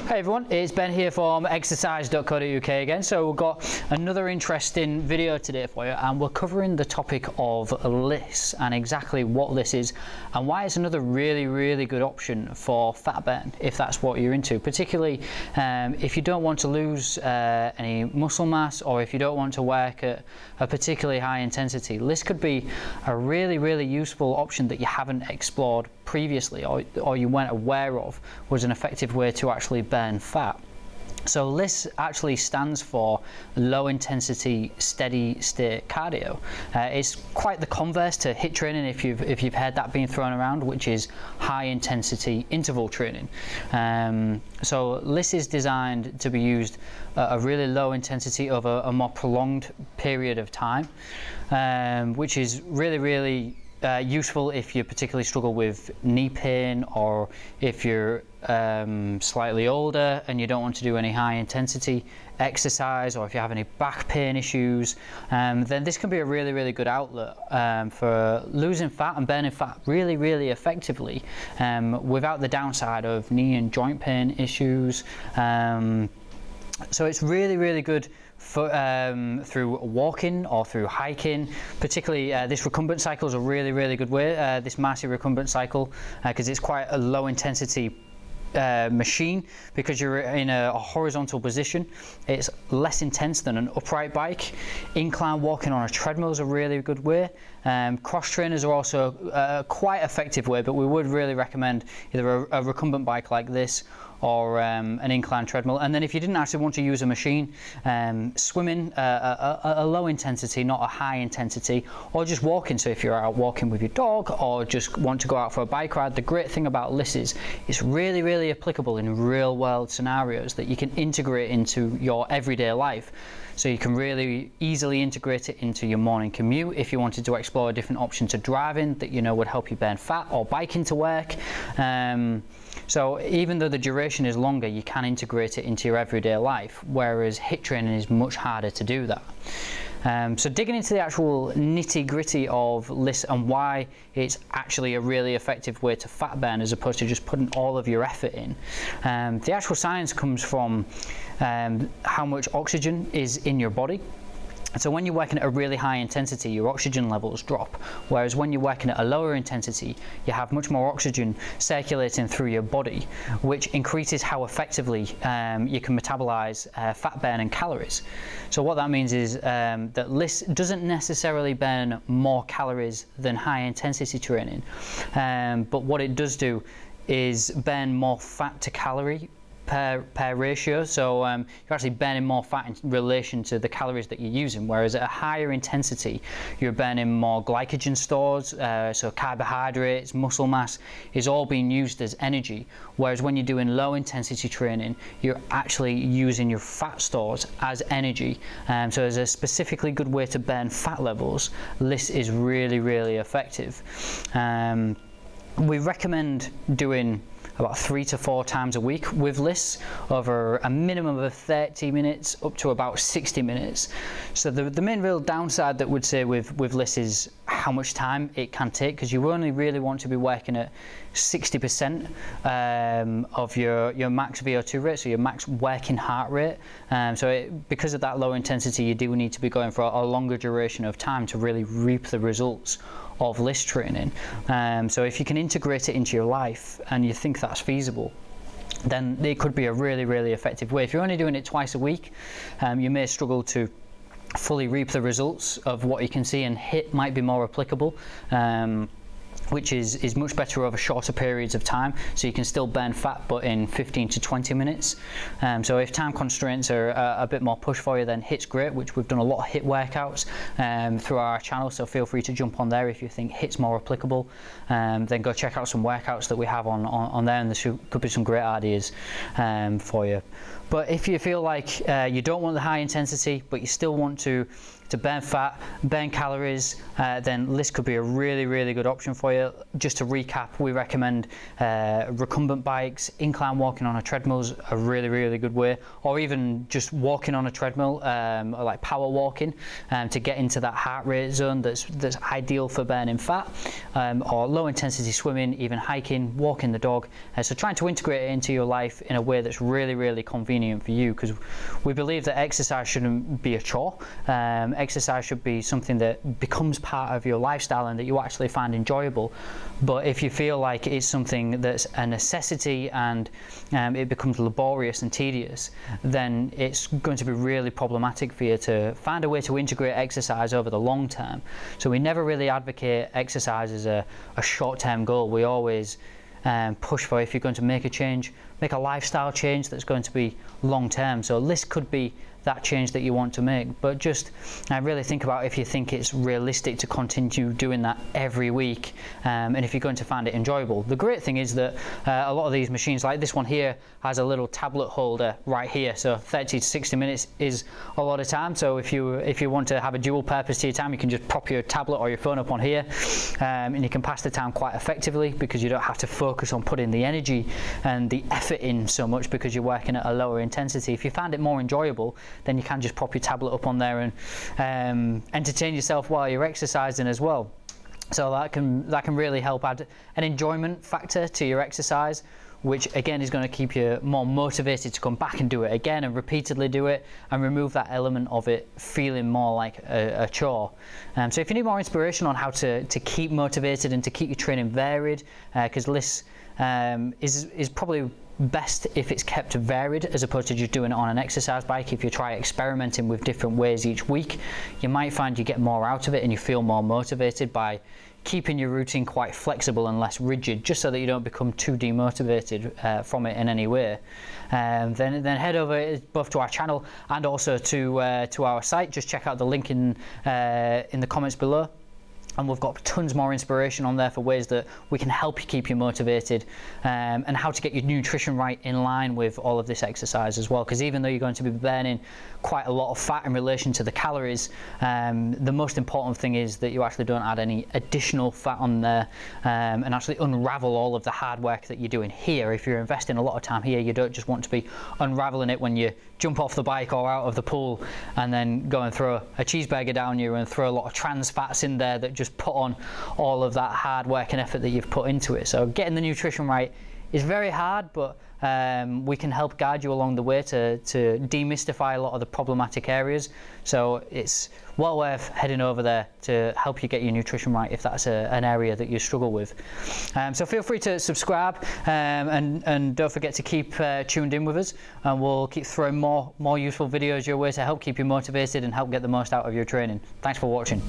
Hey everyone, it's Ben here from exercise.co.uk again. So we've got another interesting video today for you, and we're covering the topic of LISS and exactly what LISS is and why it's another really good option for fat burn if that's what you're into, particularly if you don't want to lose any muscle mass, or if you don't want to work at a particularly high intensity. LISS could be a really useful option that you haven't explored previously, or you weren't aware of was an effective way to actually burn fat. So LISS actually stands for low intensity steady state cardio. It's quite the converse to HIIT training, if you've heard that being thrown around, which is high intensity interval training. So LISS is designed to be used at a really low intensity over a more prolonged period of time, which is really useful if you particularly struggle with knee pain, or if you're slightly older and you don't want to do any high intensity exercise, or if you have any back pain issues, then this can be a really good outlet for losing fat and burning fat really effectively, without the downside of knee and joint pain issues. So it's really good for, through walking or through hiking. Particularly this recumbent cycle is a really good way, this Marcy recumbent cycle, because it's quite a low intensity machine, because you're in a horizontal position. It's less intense than an upright bike. Incline walking on a treadmill is a really good way. Cross trainers are also a quite effective way, but we would really recommend either a recumbent bike like this or an incline treadmill. And then if you didn't actually want to use a machine, swimming, a low intensity, not a high intensity, or just walking. So if you're out walking with your dog, or just want to go out for a bike ride, the great thing about LISS is it's really applicable in real world scenarios that you can integrate into your everyday life. So you can really easily integrate it into your morning commute if you wanted to explore a different option to driving that you know would help you burn fat, or biking to work. So even though the duration is longer, you can integrate it into your everyday life, whereas HIIT training is much harder to do that. So digging into the actual nitty-gritty of LISS and why it's actually a really effective way to fat burn as opposed to just putting all of your effort in. The actual science comes from how much oxygen is in your body. So when you're working at a really high intensity, your oxygen levels drop, whereas when you're working at a lower intensity, you have much more oxygen circulating through your body, which increases how effectively you can metabolize fat burn and calories. So what that means is that LISS doesn't necessarily burn more calories than high intensity training, but what it does do is burn more fat to calorie per ratio. So you're actually burning more fat in relation to the calories that you're using, whereas at a higher intensity you're burning more glycogen stores, so carbohydrates, muscle mass is all being used as energy, whereas when you're doing low intensity training you're actually using your fat stores as energy. So as a specifically good way to burn fat levels, LISS is really effective. We recommend doing about 3 to 4 times a week with LISS over a minimum of 30 minutes up to about 60 minutes. So the main real downside that we'd say with LISS is how much time it can take, because you only really want to be working at 60% of your max VO2 rate, so your max working heart rate. Because of that low intensity, you do need to be going for a longer duration of time to really reap the results of LISS training. So if you can integrate it into your life and you think that's feasible, then it could be a really effective way. If you're only doing it twice a week, you may struggle to fully reap the results of what you can see, and HIIT might be more applicable, which is much better over shorter periods of time, so you can still burn fat but in 15 to 20 minutes. So if time constraints are a bit more push for you, then HIIT's great, which we've done a lot of HIIT workouts through our channel, so feel free to jump on there if you think HIIT's more applicable. Then go check out some workouts that we have on there, and there could be some great ideas for you. But if you feel like you don't want the high intensity but you still want to burn fat, burn calories, then LISS could be a really good option for you. for you. Just to recap, we recommend recumbent bikes, incline walking on a treadmill is a really, really good way, or even just walking on a treadmill, or like power walking, to get into that heart rate zone that's ideal for burning fat, or low intensity swimming, even hiking, walking the dog. So trying to integrate it into your life in a way that's really, really convenient for you, because we believe that exercise shouldn't be a chore. Exercise should be something that becomes part of your lifestyle and that you actually find enjoyable. But if you feel like it's something that's a necessity and it becomes laborious and tedious, then it's going to be really problematic for you to find a way to integrate exercise over the long term. So we never really advocate exercise as a short-term goal. We always push for, if you're going to make a change, make a lifestyle change that's going to be long-term. So LISS could be that change that you want to make, but just really think about if you think it's realistic to continue doing that every week, and if you're going to find it enjoyable. The great thing is that a lot of these machines, like this one here, has a little tablet holder right here, so 30 to 60 minutes is a lot of time. So if you want to have a dual purpose to your time, you can just pop your tablet or your phone up on here, and you can pass the time quite effectively, because you don't have to focus on putting the energy and the effort in so much, because you're working at a lower intensity. If you find it more enjoyable, then you can just pop your tablet up on there and entertain yourself while you're exercising as well. So that can really help add an enjoyment factor to your exercise, which again is going to keep you more motivated to come back and do it again and repeatedly do it, and remove that element of it feeling more like a chore. So if you need more inspiration on how to keep motivated and to keep your training varied, because LISS is probably best if it's kept varied as opposed to just doing it on an exercise bike. If you try experimenting with different ways each week, you might find you get more out of it and you feel more motivated by keeping your routine quite flexible and less rigid, just so that you don't become too demotivated from it in any way. Then head over both to our channel and also to our site. Just check out the link in the comments below. And we've got tons more inspiration on there for ways that we can help you keep you motivated, and how to get your nutrition right in line with all of this exercise as well. Because even though you're going to be burning quite a lot of fat in relation to the calories, the most important thing is that you actually don't add any additional fat on there, and actually unravel all of the hard work that you're doing here. If you're investing a lot of time here, you don't just want to be unraveling it when you jump off the bike or out of the pool and then go and throw a cheeseburger down you and throw a lot of trans fats in there that just put on all of that hard work and effort that you've put into it. So getting the nutrition right is very hard, but we can help guide you along the way to demystify a lot of the problematic areas. So it's well worth heading over there to help you get your nutrition right if that's an area that you struggle with. So feel free to subscribe, and don't forget to keep tuned in with us, and we'll keep throwing more useful videos your way to help keep you motivated and help get the most out of your training. Thanks for watching.